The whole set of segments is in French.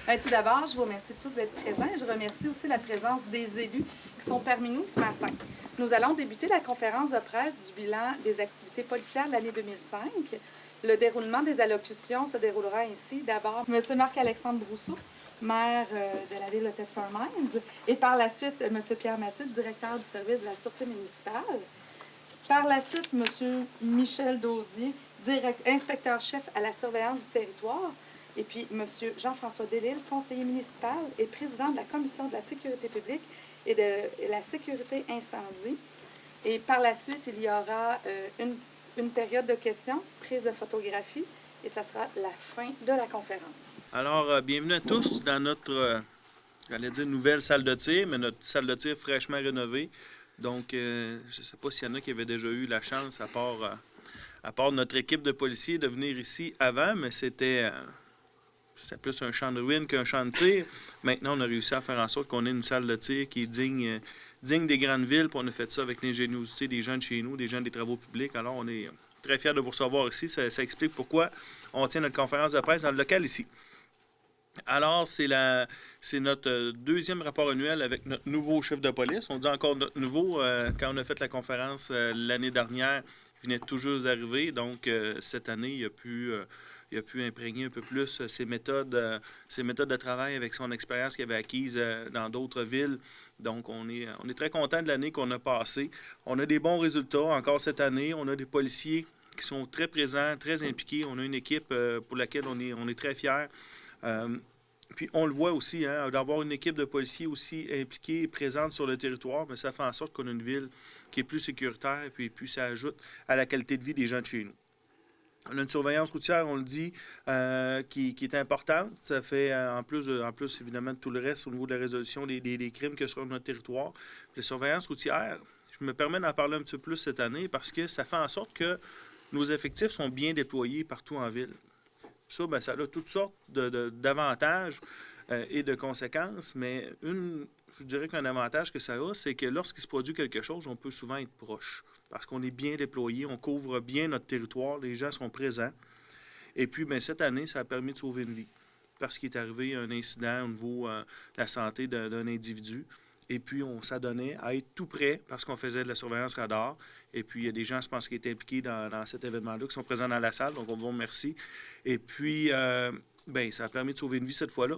Tout d'abord, je vous remercie tous d'être présents et je remercie aussi la présence des élus qui sont parmi nous ce matin. Nous allons débuter la conférence de presse du bilan des activités policières de l'année 2005. Le déroulement des allocutions se déroulera ainsi. D'abord, M. Marc-Alexandre Brousseau, maire de la ville de Thetford Mines, et par la suite, M. Pierre Mathieu, directeur du service de la Sûreté municipale. Par la suite, M. Michel Daudier, inspecteur-chef à la surveillance du territoire, et puis M. Jean-François Delisle, conseiller municipal et président de la Commission de la sécurité publique et de la sécurité incendie. Et par la suite, il y aura une période de questions, prise de photographie, et ça sera la fin de la conférence. Alors, bienvenue à tous dans notre, j'allais dire nouvelle salle de tir, mais notre salle de tir fraîchement rénovée. Donc, je ne sais pas s'il y en a qui avaient déjà eu la chance, à part notre équipe de policiers, de venir ici avant, mais c'était plus un champ de ruines qu'un champ de tir. Maintenant, on a réussi à faire en sorte qu'on ait une salle de tir qui est digne des grandes villes. Puis on a fait ça avec l'ingéniosité des gens de chez nous, des gens des travaux publics. Alors, on est très fiers de vous recevoir ici. Ça explique pourquoi on tient notre conférence de presse dans le local ici. Alors, c'est notre deuxième rapport annuel avec notre nouveau chef de police. On dit encore notre nouveau. Quand on a fait la conférence l'année dernière, il venait tout juste d'arriver. Donc, cette année, il a pu imprégner un peu plus ses méthodes de travail avec son expérience qu'il avait acquise dans d'autres villes. Donc, on est très content de l'année qu'on a passée. On a des bons résultats encore cette année. On a des policiers qui sont très présents, très impliqués. On a une équipe pour laquelle on est très fiers. Puis on le voit aussi, d'avoir une équipe de policiers aussi impliquée et présente sur le territoire, mais ça fait en sorte qu'on a une ville qui est plus sécuritaire et puis ça ajoute à la qualité de vie des gens de chez nous. On a une surveillance routière, on le dit, qui est importante. Ça fait, en plus évidemment, de tout le reste au niveau de la résolution des crimes que sur notre territoire. Puis la surveillance routière, je me permets d'en parler un petit peu plus cette année parce que ça fait en sorte que nos effectifs sont bien déployés partout en ville. Ça, bien, ça a toutes sortes d'avantages et de conséquences, mais je dirais qu'un avantage que ça a, c'est que lorsqu'il se produit quelque chose, on peut souvent être proche. Parce qu'on est bien déployé, on couvre bien notre territoire, les gens sont présents. Et puis, bien, cette année, ça a permis de sauver une vie. Parce qu'il est arrivé un incident au niveau de la santé d'un individu. Et puis, on s'adonnait à être tout près parce qu'on faisait de la surveillance radar. Et puis, il y a des gens, je pense, qui étaient impliqués dans cet événement-là, qui sont présents dans la salle. Donc, on vous remercie. Et puis, bien, ça a permis de sauver une vie cette fois-là.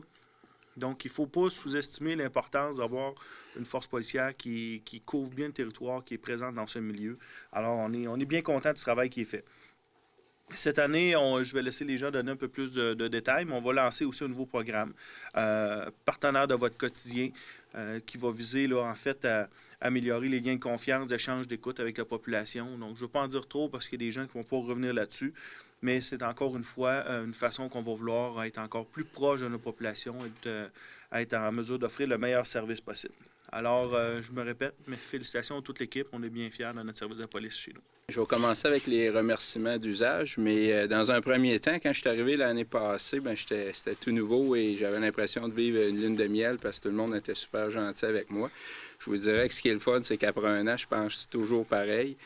Donc, il ne faut pas sous-estimer l'importance d'avoir une force policière qui couvre bien le territoire, qui est présente dans ce milieu. Alors, on est bien content du travail qui est fait. Cette année, je vais laisser les gens donner un peu plus de détails, mais on va lancer aussi un nouveau programme, partenaire de votre quotidien, qui va viser, là, en fait, à améliorer les liens de confiance, d'échange, d'écoute avec la population. Donc, je ne veux pas en dire trop parce qu'il y a des gens qui vont pas revenir là-dessus, mais c'est encore une fois une façon qu'on va vouloir être encore plus proche de nos populations et être en mesure d'offrir le meilleur service possible. Alors, je me répète, mais félicitations à toute l'équipe. On est bien fiers de notre service de police chez nous. Je vais commencer avec les remerciements d'usage, mais dans un premier temps, quand je suis arrivé l'année passée, c'était tout nouveau et j'avais l'impression de vivre une lune de miel parce que tout le monde était super gentil avec moi. Je vous dirais que ce qui est le fun, c'est qu'après un an, je pense toujours pareil.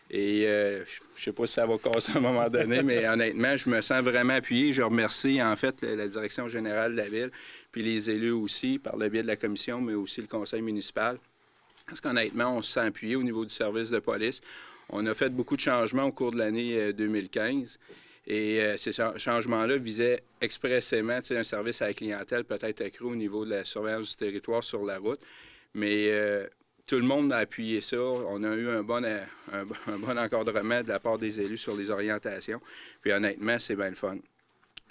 Et je ne sais pas si ça va casser à un moment donné, mais honnêtement, je me sens vraiment appuyé. Je remercie en fait la direction générale de la ville, puis les élus aussi, par le biais de la commission, mais aussi le conseil municipal. Parce qu'honnêtement, on se sent appuyé au niveau du service de police. On a fait beaucoup de changements au cours de l'année 2015. Et ces changements-là visaient expressément un service à la clientèle peut-être accru au niveau de la surveillance du territoire sur la route. Mais tout le monde a appuyé ça. On a eu un bon encadrement de la part des élus sur les orientations. Puis honnêtement, c'est bien le fun.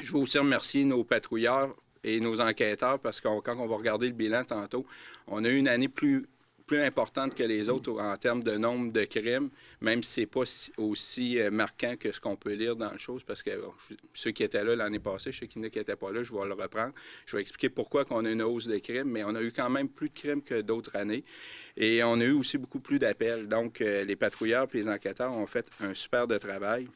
Je veux aussi remercier nos patrouilleurs et nos enquêteurs parce que quand on va regarder le bilan tantôt, on a eu une année plus importante que les autres en termes de nombre de crimes, même si ce n'est pas aussi marquant que ce qu'on peut lire dans le chose, parce que ceux qui étaient là l'année passée, ceux qui n'étaient pas là, je vais le reprendre. Je vais expliquer pourquoi on a une hausse de crimes, mais on a eu quand même plus de crimes que d'autres années. Et on a eu aussi beaucoup plus d'appels. Donc, les patrouilleurs et les enquêteurs ont fait un super de travail.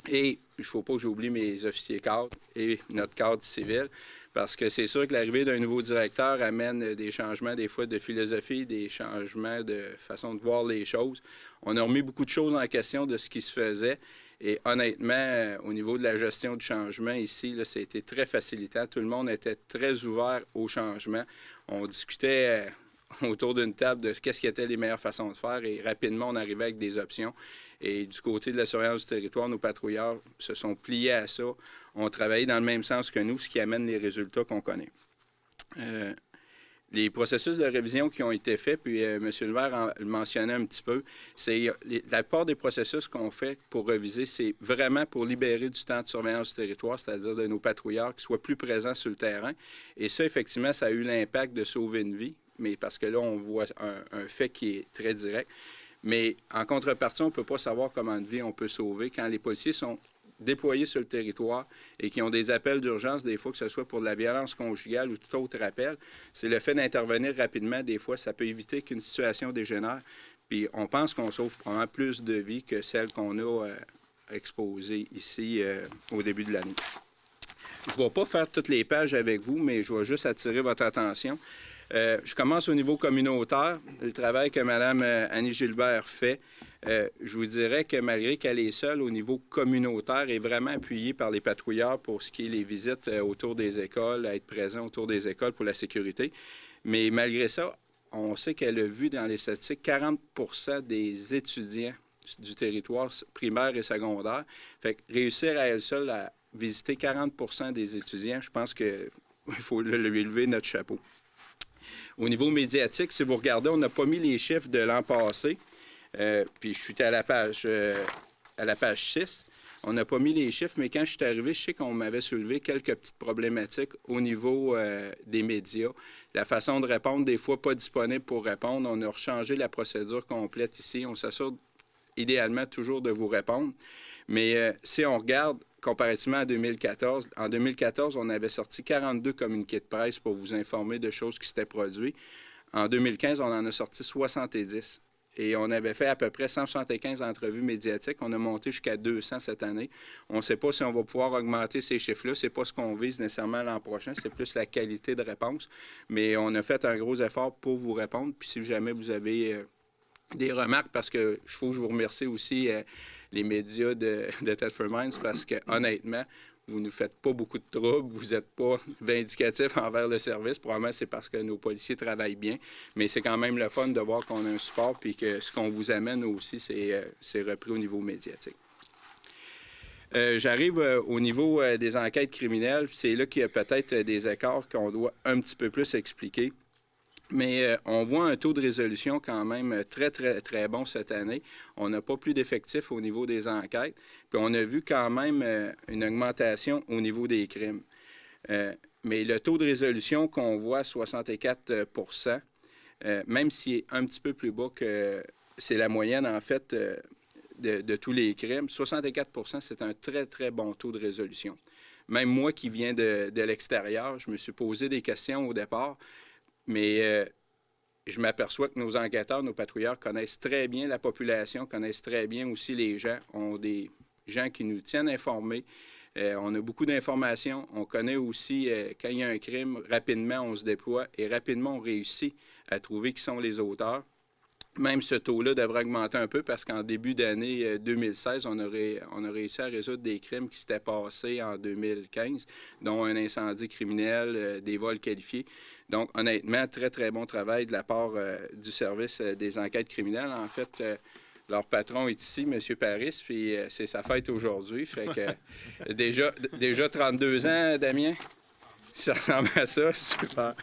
Et il ne faut pas que j'oublie mes officiers cadres et notre cadre civil, parce que c'est sûr que l'arrivée d'un nouveau directeur amène des changements, des fois, de philosophie, des changements de façon de voir les choses. On a remis beaucoup de choses en question de ce qui se faisait Et honnêtement, au niveau de la gestion du changement ici, là, ça a été très facilitant. Tout le monde était très ouvert au changement. On discutait autour d'une table de qu'est-ce qui étaient les meilleures façons de faire et rapidement, on arrivait avec des options. Et du côté de la surveillance du territoire, nos patrouilleurs se sont pliés à ça, ont travaillé dans le même sens que nous, ce qui amène les résultats qu'on connaît. Les processus de révision qui ont été faits, puis M. Levert le mentionnait un petit peu, c'est la plupart des processus qu'on fait pour réviser, c'est vraiment pour libérer du temps de surveillance du territoire, c'est-à-dire de nos patrouilleurs qui soient plus présents sur le terrain. Et ça, effectivement, ça a eu l'impact de sauver une vie, mais parce que là, on voit un fait qui est très direct. Mais en contrepartie, on ne peut pas savoir comment de vie on peut sauver quand les policiers sont déployés sur le territoire et qui ont des appels d'urgence, des fois que ce soit pour de la violence conjugale ou tout autre appel. C'est le fait d'intervenir rapidement, des fois, ça peut éviter qu'une situation dégénère. Puis on pense qu'on sauve probablement plus de vies que celles qu'on a exposées ici au début de l'année. Je ne vais pas faire toutes les pages avec vous, mais je vais juste attirer votre attention. Je commence au niveau communautaire, le travail que Mme Annie Gilbert fait. Je vous dirais que malgré qu'elle est seule au niveau communautaire, est vraiment appuyée par les patrouilleurs pour ce qui est les visites autour des écoles, à être présent autour des écoles pour la sécurité. Mais malgré ça, on sait qu'elle a vu dans les statistiques 40 des étudiants du territoire primaire et secondaire. Fait que réussir à elle seule à visiter 40 des étudiants, je pense qu'il faut lui lever notre chapeau. Au niveau médiatique, si vous regardez, on n'a pas mis les chiffres de l'an passé. Puis je suis à la page 6. On n'a pas mis les chiffres, mais quand je suis arrivé, je sais qu'on m'avait soulevé quelques petites problématiques au niveau des médias. La façon de répondre, des fois pas disponible pour répondre. On a rechangé la procédure complète ici. On s'assure idéalement toujours de vous répondre. Mais si on regarde comparativement à 2014, en 2014, on avait sorti 42 communiqués de presse pour vous informer de choses qui s'étaient produites. En 2015, on en a sorti 70. Et on avait fait à peu près 175 entrevues médiatiques. On a monté jusqu'à 200 cette année. On ne sait pas si on va pouvoir augmenter ces chiffres-là. Ce n'est pas ce qu'on vise nécessairement l'an prochain. C'est plus la qualité de réponse. Mais on a fait un gros effort pour vous répondre. Puis si jamais vous avez des remarques, parce que je faut que je vous remercie aussi les médias de Thetford Mines, parce que honnêtement, vous ne nous faites pas beaucoup de troubles, vous n'êtes pas vindicatif envers le service. Probablement, c'est parce que nos policiers travaillent bien. Mais c'est quand même le fun de voir qu'on a un support puis que ce qu'on vous amène aussi, c'est repris au niveau médiatique. J'arrive au niveau des enquêtes criminelles. C'est là qu'il y a peut-être des écarts qu'on doit un petit peu plus expliquer. Mais on voit un taux de résolution quand même très, très, très bon cette année. On n'a pas plus d'effectifs au niveau des enquêtes. Puis on a vu quand même une augmentation au niveau des crimes. Mais le taux de résolution qu'on voit, 64 même s'il est un petit peu plus bas que c'est la moyenne, en fait, de tous les crimes, 64 c'est un très, très bon taux de résolution. Même moi qui viens de l'extérieur, je me suis posé des questions au départ. Mais je m'aperçois que nos enquêteurs, nos patrouilleurs connaissent très bien la population, connaissent très bien aussi les gens, ont des gens qui nous tiennent informés. On a beaucoup d'informations. On connaît aussi, quand il y a un crime, rapidement on se déploie et rapidement on réussit à trouver qui sont les auteurs. Même ce taux-là devrait augmenter un peu parce qu'en début d'année 2016, on a réussi à résoudre des crimes qui s'étaient passés en 2015, dont un incendie criminel, des vols qualifiés. Donc, honnêtement, très, très bon travail de la part du service des enquêtes criminelles. En fait, leur patron est ici, M. Paris, puis c'est sa fête aujourd'hui. Fait que déjà 32 ans, Damien? Ça ressemble à ça, super.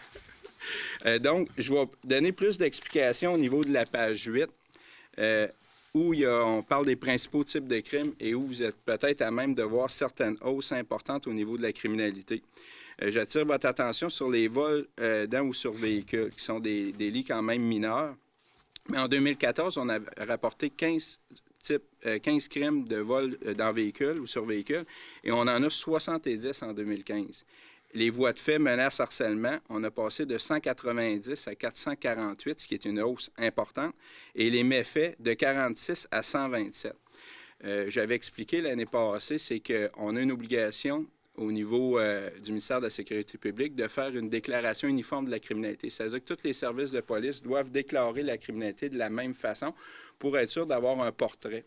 Donc, je vais donner plus d'explications au niveau de la page 8, où on parle des principaux types de crimes et où vous êtes peut-être à même de voir certaines hausses importantes au niveau de la criminalité. J'attire votre attention sur les vols dans ou sur véhicules, qui sont des délits quand même mineurs. Mais en 2014, on a rapporté 15 crimes de vol dans véhicule ou sur véhicule, et on en a 70 en 2015. Les voies de fait, menaces, harcèlement, on a passé de 190 à 448, ce qui est une hausse importante, et les méfaits de 46 à 127. J'avais expliqué l'année passée, c'est qu'on a une obligation au niveau du ministère de la Sécurité publique de faire une déclaration uniforme de la criminalité. C'est-à-dire que tous les services de police doivent déclarer la criminalité de la même façon pour être sûr d'avoir un portrait.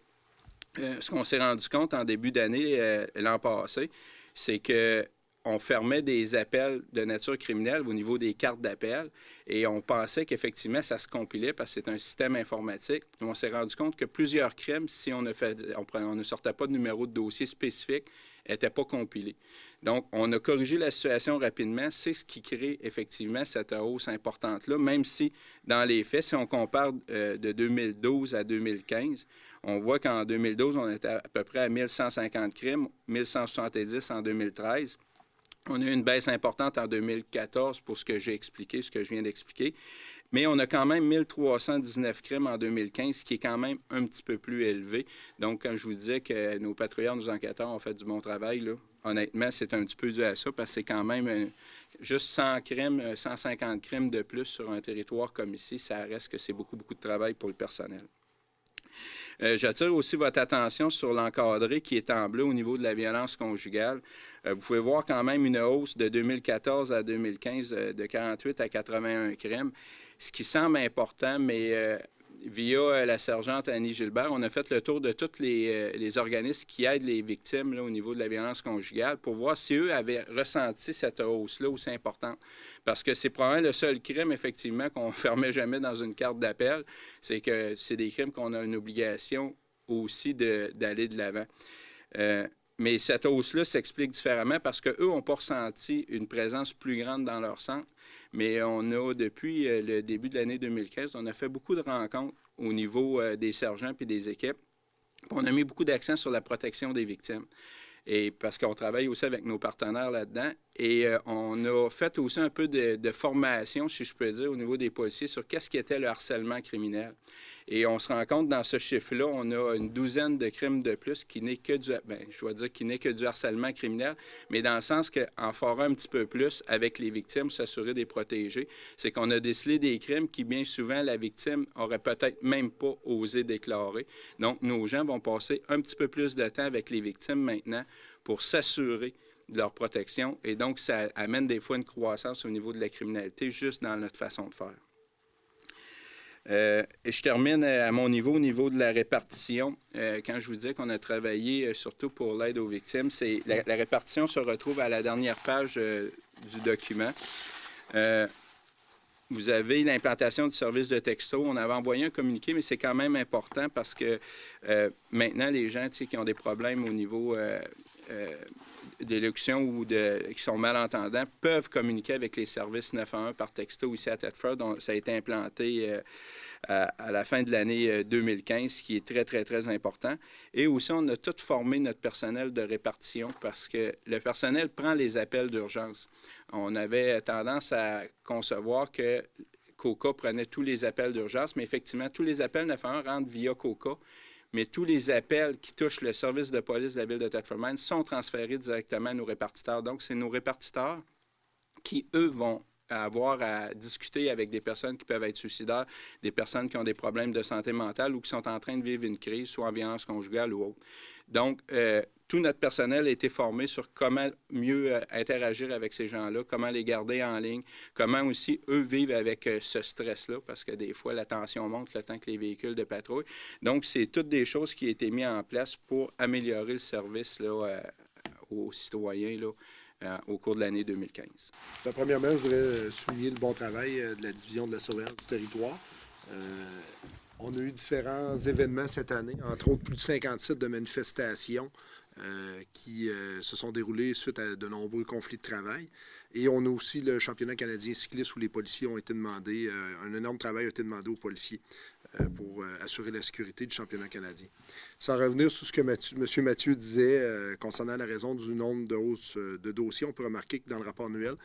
ce qu'on s'est rendu compte en début d'année, l'an passé, c'est qu'on fermait des appels de nature criminelle au niveau des cartes d'appel et on pensait qu'effectivement, ça se compilait parce que c'est un système informatique. On s'est rendu compte que plusieurs crimes, si on ne sortait pas de numéro de dossier spécifique, n'étaient pas compilés. Donc, on a corrigé la situation rapidement. C'est ce qui crée effectivement cette hausse importante-là, même si, dans les faits, si on compare de 2012 à 2015, on voit qu'en 2012, on était à peu près à 1150 crimes, 1170 en 2013. On a eu une baisse importante en 2014 pour ce que j'ai expliqué, ce que je viens d'expliquer. Mais on a quand même 1319 crimes en 2015, ce qui est quand même un petit peu plus élevé. Donc, quand je vous disais que nos patrouilleurs, nos enquêteurs ont fait du bon travail, là, honnêtement, c'est un petit peu dû à ça, parce que c'est quand même juste 100 crimes, 150 crimes de plus sur un territoire comme ici. Ça reste que c'est beaucoup, beaucoup de travail pour le personnel. J'attire aussi votre attention sur l'encadré qui est en bleu au niveau de la violence conjugale. Vous pouvez voir quand même une hausse de 2014 à 2015 de 48 à 81 crimes. Ce qui semble important, mais via la sergente Annie Gilbert, on a fait le tour de tous les organismes qui aident les victimes là, au niveau de la violence conjugale pour voir si eux avaient ressenti cette hausse-là aussi importante. Parce que c'est probablement le seul crime, effectivement, qu'on ne fermait jamais dans une carte d'appel. C'est que c'est des crimes qu'on a une obligation aussi d'aller de l'avant. Mais cette hausse-là s'explique différemment parce qu'eux n'ont pas ressenti une présence plus grande dans leur centre. Mais on a, depuis le début de l'année 2015, on a fait beaucoup de rencontres au niveau des sergents et des équipes. On a mis beaucoup d'accent sur la protection des victimes. Et parce qu'on travaille aussi avec nos partenaires là-dedans. Et on a fait aussi un peu de formation, si je peux dire, au niveau des policiers sur qu'est-ce qui était le harcèlement criminel. Et on se rend compte, dans ce chiffre-là, on a une douzaine de crimes de plus qui n'est que du harcèlement criminel, mais dans le sens qu'en fera un petit peu plus avec les victimes, s'assurer des protéger, c'est qu'on a décelé des crimes qui, bien souvent, la victime aurait peut-être même pas osé déclarer. Donc, nos gens vont passer un petit peu plus de temps avec les victimes maintenant pour s'assurer de leur protection. Et donc, ça amène des fois une croissance au niveau de la criminalité juste dans notre façon de faire. Et je termine à mon niveau, au niveau de la répartition. Quand je vous disais qu'on a travaillé surtout pour l'aide aux victimes, c'est la répartition se retrouve à la dernière page du document. Vous avez l'implantation du service de texto. On avait envoyé un communiqué, mais c'est quand même important parce que maintenant, les gens qui ont des problèmes au niveau d'élocution ou qui sont malentendants peuvent communiquer avec les services 911 par texto ici à Thetford. Donc, ça a été implanté à la fin de l'année 2015, ce qui est très, très, très important. Et aussi, on a tout formé notre personnel de répartition parce que le personnel prend les appels d'urgence. On avait tendance à concevoir que COCA prenait tous les appels d'urgence, mais effectivement, tous les appels 911 rentrent via COCA. Mais tous les appels qui touchent le service de police de la ville de Thetford Mines sont transférés directement à nos répartiteurs. Donc, c'est nos répartiteurs qui, eux, vont avoir à discuter avec des personnes qui peuvent être suicidaires, des personnes qui ont des problèmes de santé mentale ou qui sont en train de vivre une crise, soit en violence conjugale ou autre. Donc, tout notre personnel a été formé sur comment mieux interagir avec ces gens-là, comment les garder en ligne, comment aussi eux vivent avec ce stress-là, parce que des fois, la tension monte le temps que les véhicules de patrouille. Donc, c'est toutes des choses qui ont été mises en place pour améliorer le service là, aux citoyens là, au cours de l'année 2015. Premièrement, je voudrais souligner le bon travail de la division de la surveillance du territoire. On a eu différents événements cette année, entre autres plus de 50 sites de manifestations qui se sont déroulés suite à de nombreux conflits de travail. Et on a aussi le championnat canadien cycliste où les policiers ont été demandés, un énorme travail a été demandé aux policiers pour assurer la sécurité du championnat canadien. Sans revenir sur ce que M. Mathieu disait concernant la raison du nombre de hausse de dossiers, on peut remarquer que dans le rapport annuel,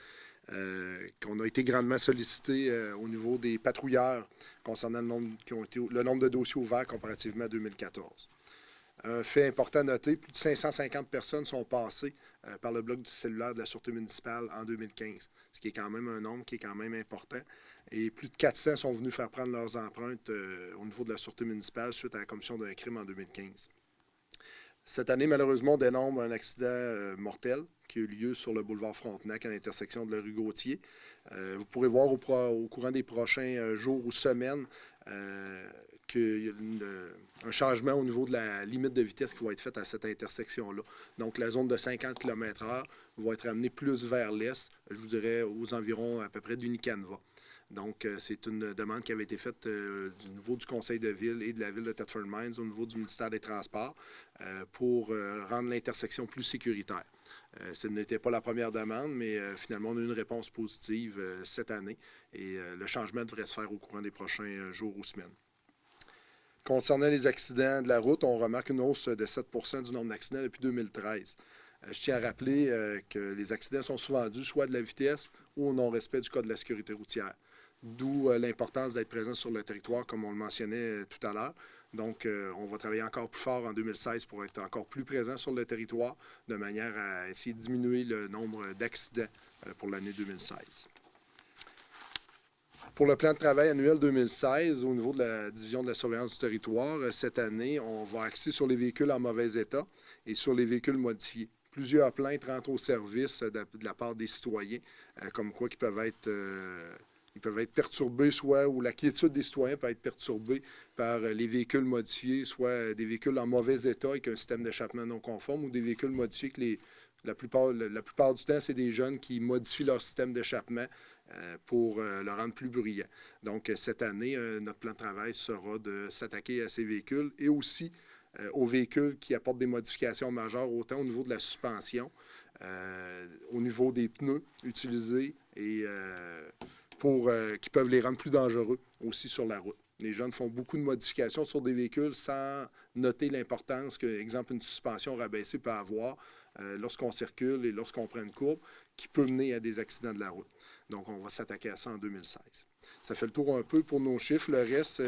qu'on a été grandement sollicité au niveau des patrouilleurs concernant le nombre de dossiers ouverts comparativement à 2014. Un fait important à noter, plus de 550 personnes sont passées par le bloc du cellulaire de la Sûreté municipale en 2015, ce qui est quand même un nombre qui est quand même important. Et plus de 400 sont venus faire prendre leurs empreintes au niveau de la Sûreté municipale suite à la commission d'un crime en 2015. Cette année, malheureusement, on dénombre un accident mortel qui a eu lieu sur le boulevard Frontenac à l'intersection de la rue Gauthier. Vous pourrez voir au courant des prochains jours ou semaines qu'il y a un changement au niveau de la limite de vitesse qui va être faite à cette intersection-là. Donc, la zone de 50 km/h va être amenée plus vers l'est, je vous dirais aux environs à peu près d'Unicanva. Donc, c'est une demande qui avait été faite du niveau du Conseil de ville et de la ville de Thetford Mines au niveau du ministère des Transports pour rendre l'intersection plus sécuritaire. Ce n'était pas la première demande, mais finalement, on a eu une réponse positive cette année et le changement devrait se faire au courant des prochains jours ou semaines. Concernant les accidents de la route, on remarque une hausse de 7 % du nombre d'accidents depuis 2013. Je tiens à rappeler que les accidents sont souvent dus soit de la vitesse ou au non-respect du code de la sécurité routière. D'où l'importance d'être présent sur le territoire, comme on le mentionnait tout à l'heure. Donc, on va travailler encore plus fort en 2016 pour être encore plus présent sur le territoire, de manière à essayer de diminuer le nombre d'accidents pour l'année 2016. Pour le plan de travail annuel 2016, au niveau de la division de la surveillance du territoire, cette année, on va axer sur les véhicules en mauvais état et sur les véhicules modifiés. Plusieurs plaintes rentrent au service de la part des citoyens, comme quoi qui peuvent être perturbés, soit ou la quiétude des citoyens peut être perturbée par les véhicules modifiés, soit des véhicules en mauvais état avec un système d'échappement non conforme ou des véhicules modifiés que la plupart du temps, c'est des jeunes qui modifient leur système d'échappement pour le rendre plus bruyant. Donc, cette année, notre plan de travail sera de s'attaquer à ces véhicules et aussi aux véhicules qui apportent des modifications majeures, autant au niveau de la suspension, au niveau des pneus utilisés et qui peuvent les rendre plus dangereux aussi sur la route. Les jeunes font beaucoup de modifications sur des véhicules sans noter l'importance que, exemple, une suspension rabaissée peut avoir lorsqu'on circule et lorsqu'on prend une courbe qui peut mener à des accidents de la route. Donc, on va s'attaquer à ça en 2016. Ça fait le tour un peu pour nos chiffres. Le reste,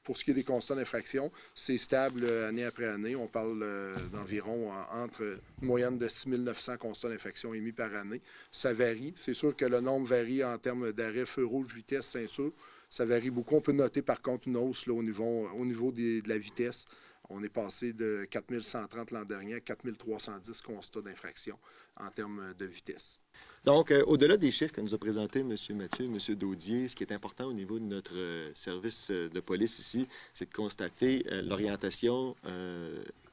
pour ce qui est des constats d'infraction, c'est stable année après année. On parle d'environ entre une moyenne de 6 900 constats d'infraction émis par année. Ça varie. C'est sûr que le nombre varie en termes d'arrêt, feu rouge, vitesse, ceinture. Ça varie beaucoup. On peut noter par contre une hausse là, au niveau de la vitesse. On est passé de 4 130 l'an dernier à 4 310 constats d'infraction en termes de vitesse. Donc, au-delà des chiffres que nous a présentés M. Mathieu et M. Daudier, ce qui est important au niveau de notre service de police ici, c'est de constater l'orientation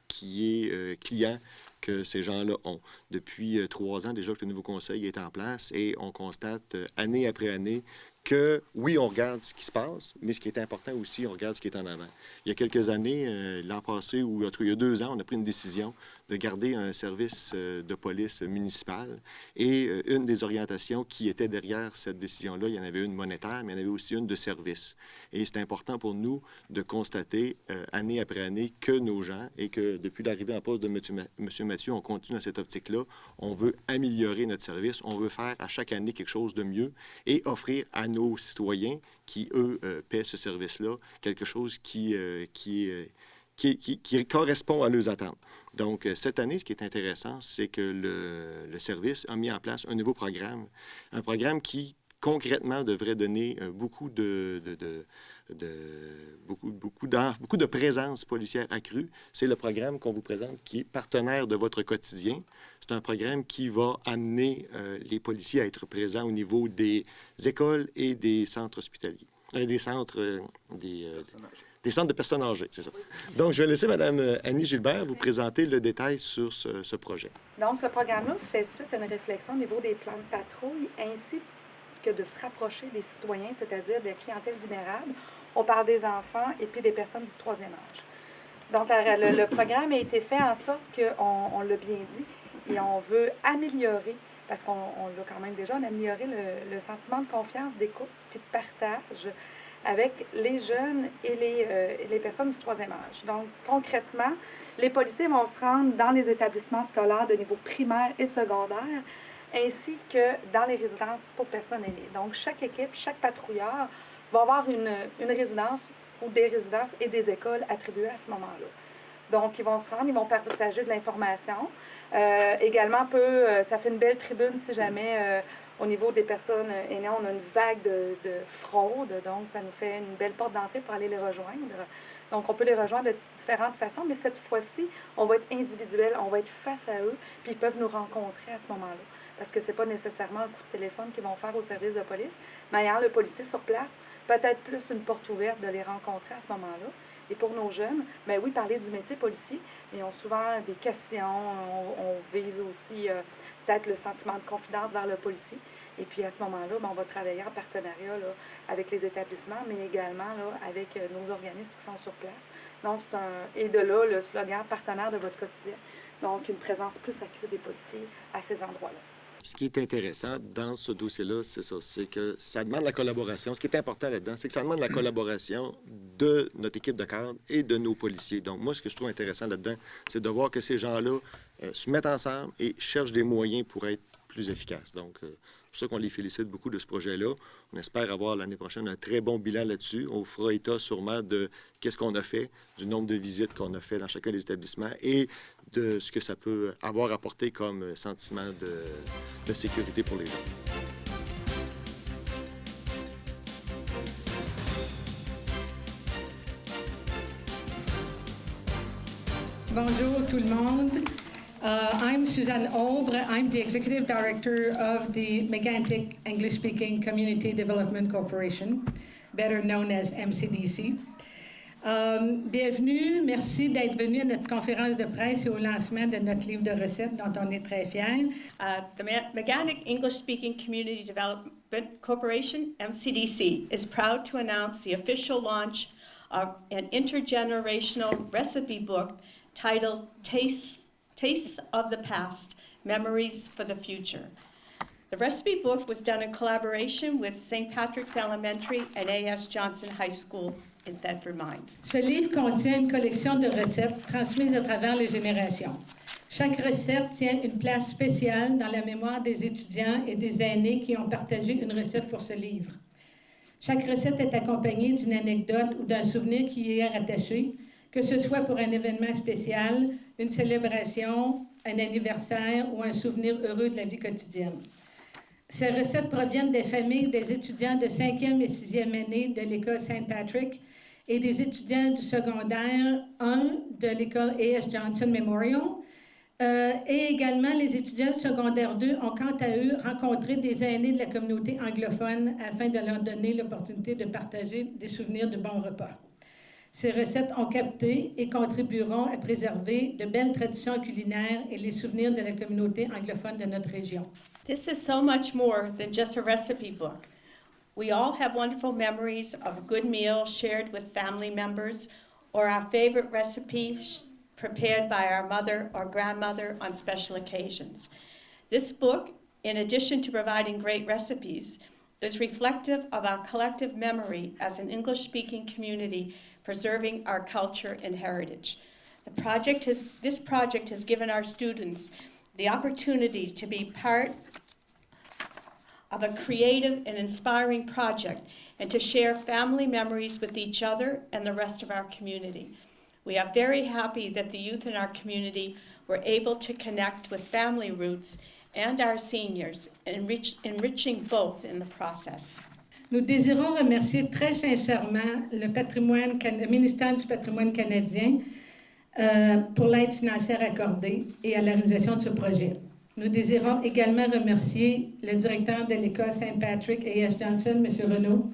qui est client que ces gens-là ont. Depuis 3 ans déjà que le nouveau conseil est en place et on constate année après année que, oui, on regarde ce qui se passe, mais ce qui est important aussi, on regarde ce qui est en avant. Il y a quelques années, l'an passé, ou en tout cas il y a 2 ans, on a pris une décision de garder un service de police municipal. Et une des orientations qui était derrière cette décision-là, il y en avait une monétaire, mais il y en avait aussi une de service. Et c'est important pour nous de constater, année après année, que nos gens, et que depuis l'arrivée en poste de M. Mathieu, on continue dans cette optique-là. On veut améliorer notre service, on veut faire à chaque année quelque chose de mieux et offrir à nos citoyens qui, eux, paient ce service-là, quelque chose qui correspond à leurs attentes. Donc, cette année, ce qui est intéressant, c'est que le service a mis en place un nouveau programme, un programme qui, concrètement, devrait donner beaucoup de présence policière accrue. C'est le programme qu'on vous présente qui est partenaire de votre quotidien. C'est un programme qui va amener les policiers à être présents au niveau des écoles et des centres hospitaliers. Des centres de personnes âgées, c'est ça. Donc, je vais laisser Mme Annie Gilbert vous présenter le détail sur ce projet. Donc, ce programme-là fait suite à une réflexion au niveau des plans de patrouille ainsi que de se rapprocher des citoyens, c'est-à-dire des clientèles vulnérables. On parle des enfants et puis des personnes du 3e âge. Donc, le programme a été fait en sorte qu'on l'a bien dit, et on veut améliorer, parce qu'on l'a quand même déjà, amélioré le sentiment de confiance, d'écoute puis de partage avec les jeunes et les personnes du 3e âge. Donc, concrètement, les policiers vont se rendre dans les établissements scolaires de niveau primaire et secondaire, ainsi que dans les résidences pour personnes aînées. Donc, chaque équipe, chaque patrouilleur va avoir une résidence ou des résidences et des écoles attribuées à ce moment-là. Donc, ils vont se rendre, ils vont partager de l'information. Également, ça fait une belle tribune si jamais, au niveau des personnes aînées, on a une vague de fraude. Donc, ça nous fait une belle porte d'entrée pour aller les rejoindre. Donc, on peut les rejoindre de différentes façons, mais cette fois-ci, on va être individuel, on va être face à eux, puis ils peuvent nous rencontrer à ce moment-là. parce que ce n'est pas nécessairement un coup de téléphone qu'ils vont faire au service de police, mais ayant le policier sur place, peut-être plus une porte ouverte de les rencontrer à ce moment-là. Et pour nos jeunes, bien oui, parler du métier policier, mais ils ont souvent des questions, on vise aussi peut-être le sentiment de confidence vers le policier. Et puis à ce moment-là, bien, on va travailler en partenariat là, avec les établissements, mais également là, avec nos organismes qui sont sur place. Donc, et de là, le slogan « Partenaire de votre quotidien ». Donc, une présence plus accrue des policiers à ces endroits-là. Ce qui est intéressant dans ce dossier-là, c'est ça, c'est que ça demande la collaboration. Ce qui est important là-dedans, c'est que ça demande la collaboration de notre équipe de cadre et de nos policiers. Donc, moi, ce que je trouve intéressant là-dedans, c'est de voir que ces gens-là se mettent ensemble et cherchent des moyens pour être plus efficaces. Donc, c'est pour ça qu'on les félicite beaucoup de ce projet-là. On espère avoir l'année prochaine un très bon bilan là-dessus. On fera état sûrement de qu'est-ce qu'on a fait, du nombre de visites qu'on a fait dans chacun des établissements et de ce que ça peut avoir apporté comme sentiment de sécurité pour les gens. Bonjour tout le monde. I'm Suzanne Aubre. I'm the Executive Director of the Megantic English-Speaking Community Development Corporation, better known as MCDC. Bienvenue, merci d'être venu à notre conférence de presse et au lancement de notre livre de recettes dont on est très fiers. The Megantic English-Speaking Community Development Corporation, MCDC, is proud to announce the official launch of an intergenerational recipe book titled Tastes of the Past, Memories for the Future. The recipe book was done in collaboration with St. Patrick's Elementary and A.S. Johnson High School in Thetford Mines. Ce livre contient une collection de recettes transmises à travers les générations. Chaque recette tient une place spéciale dans la mémoire des étudiants et des aînés qui ont partagé une recette pour ce livre. Chaque recette est accompagnée d'une anecdote ou d'un souvenir qui y est rattaché, que ce soit pour un événement spécial, une célébration, un anniversaire ou un souvenir heureux de la vie quotidienne. Ces recettes proviennent des familles des étudiants de 5e et 6e année de l'école St. Patrick et des étudiants du secondaire 1 de l'école A.S. Johnson Memorial. Et également, les étudiants du secondaire 2 ont, quant à eux, rencontré des aînés de la communauté anglophone afin de leur donner l'opportunité de partager des souvenirs de bons repas. Ces recettes ont capté et contribueront à préserver de belles traditions culinaires et les souvenirs de la communauté anglophone de notre région. This is so much more than just a recipe book. We all have wonderful memories of good meals shared with family members or our favorite recipe prepared by our mother or grandmother on special occasions. This book, in addition to providing great recipes, is reflective of our collective memory as an English-speaking community preserving our culture and heritage. This project has given our students the opportunity to be part of a creative and inspiring project and to share family memories with each other and the rest of our community. We are very happy that the youth in our community were able to connect with family roots and our seniors, enriching both in the process. Nous désirons remercier très sincèrement le ministère du patrimoine canadien pour l'aide financière accordée et à la réalisation de ce projet. Nous désirons également remercier le directeur de l'école St. Patrick A.S. Johnson, M. Renaud,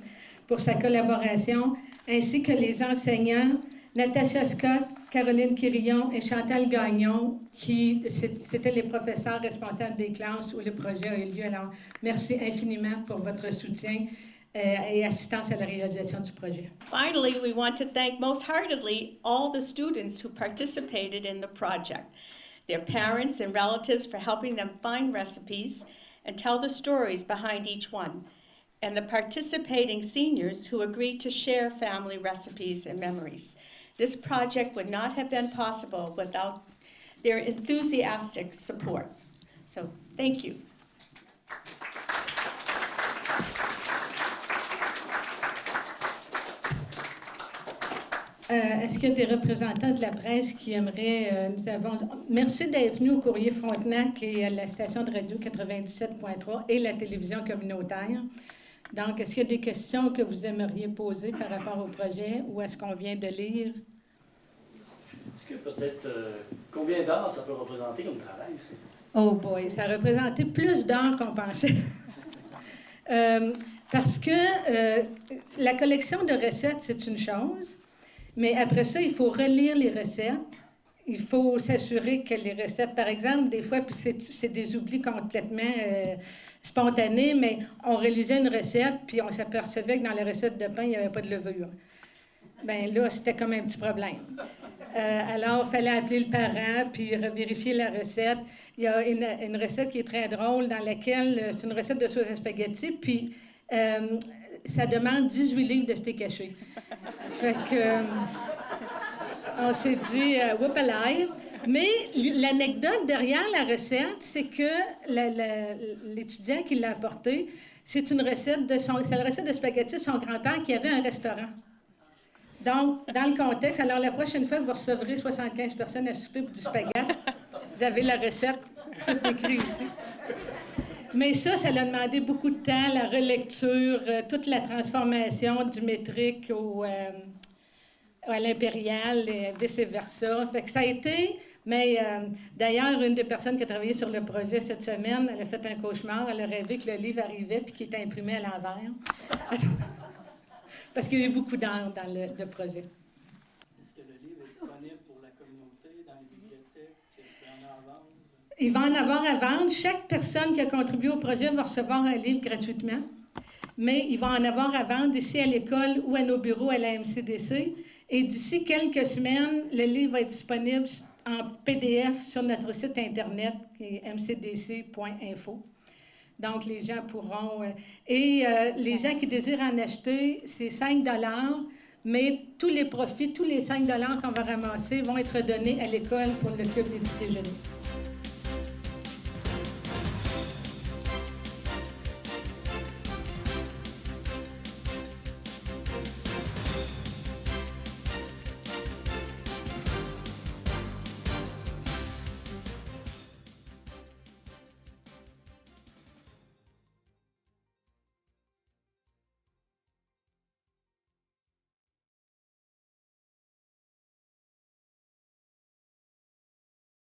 pour sa collaboration, ainsi que les enseignants Natacha Scott, Caroline Quirillon et Chantal Gagnon, qui c'était les professeurs responsables des classes où le projet a eu lieu. Alors, merci infiniment pour votre soutien et assistance à la réalisation du projet. Finally, we want to thank most heartily all the students who participated in the project, their parents and relatives for helping them find recipes and tell the stories behind each one, and the participating seniors who agreed to share family recipes and memories. This project would not have been possible without their enthusiastic support. So, thank you. Est-ce qu'il y a des représentants de la presse qui aimeraient... Merci d'être venus au Courrier Frontenac et à la station de radio 97.3 et la télévision communautaire. Donc, est-ce qu'il y a des questions que vous aimeriez poser par rapport au projet ou à ce qu'on vient de lire? Est-ce que peut-être combien d'heures ça peut représenter comme travail? Oh boy, ça a représenté plus d'heures qu'on pensait. Parce que la collection de recettes, c'est une chose, mais après ça, il faut relire les recettes. Il faut s'assurer que les recettes, par exemple, des fois, puis c'est des oublis complètement spontanés, mais on relisait une recette, puis on s'apercevait que dans la recette de pain, il n'y avait pas de levure. Bien là, c'était comme un petit problème. Alors, il fallait appeler le parent, puis vérifier la recette. Il y a une recette qui est très drôle, dans laquelle c'est une recette de sauce à spaghetti, puis ça demande 18 livres de steak haché. Fait que... on s'est dit, whoop-a-lie. Mais l'anecdote derrière la recette, c'est que l'étudiant qui l'a apportée, c'est la recette de spaghetti de son grand-père qui avait un restaurant. Donc, dans le contexte, alors la prochaine fois, vous recevrez 75 personnes à souper pour du spaghetti. Vous avez la recette, tout écrit ici. Mais ça a demandé beaucoup de temps, la relecture, toute la transformation du métrique à l'impérial et vice-versa. Fait que ça a été... Mais d'ailleurs, une des personnes qui a travaillé sur le projet cette semaine, elle a fait un cauchemar. Elle a rêvé que le livre arrivait puis qu'il était imprimé à l'envers. Parce qu'il y a eu beaucoup d'heures dans le projet. Est-ce que le livre est disponible pour la communauté, dans les bibliothèques? Il y en a à vendre? Il va en avoir à vendre. Chaque personne qui a contribué au projet va recevoir un livre gratuitement. Mais il va en avoir à vendre ici à l'école ou à nos bureaux à la MCDC. Et d'ici quelques semaines, le livre va être disponible en PDF sur notre site Internet, qui est mcdc.info. Donc, les gens pourront... les gens qui désirent en acheter, c'est 5 $, mais tous les profits, tous les 5 $ qu'on va ramasser vont être donnés à l'école pour le club des petits déjeuners.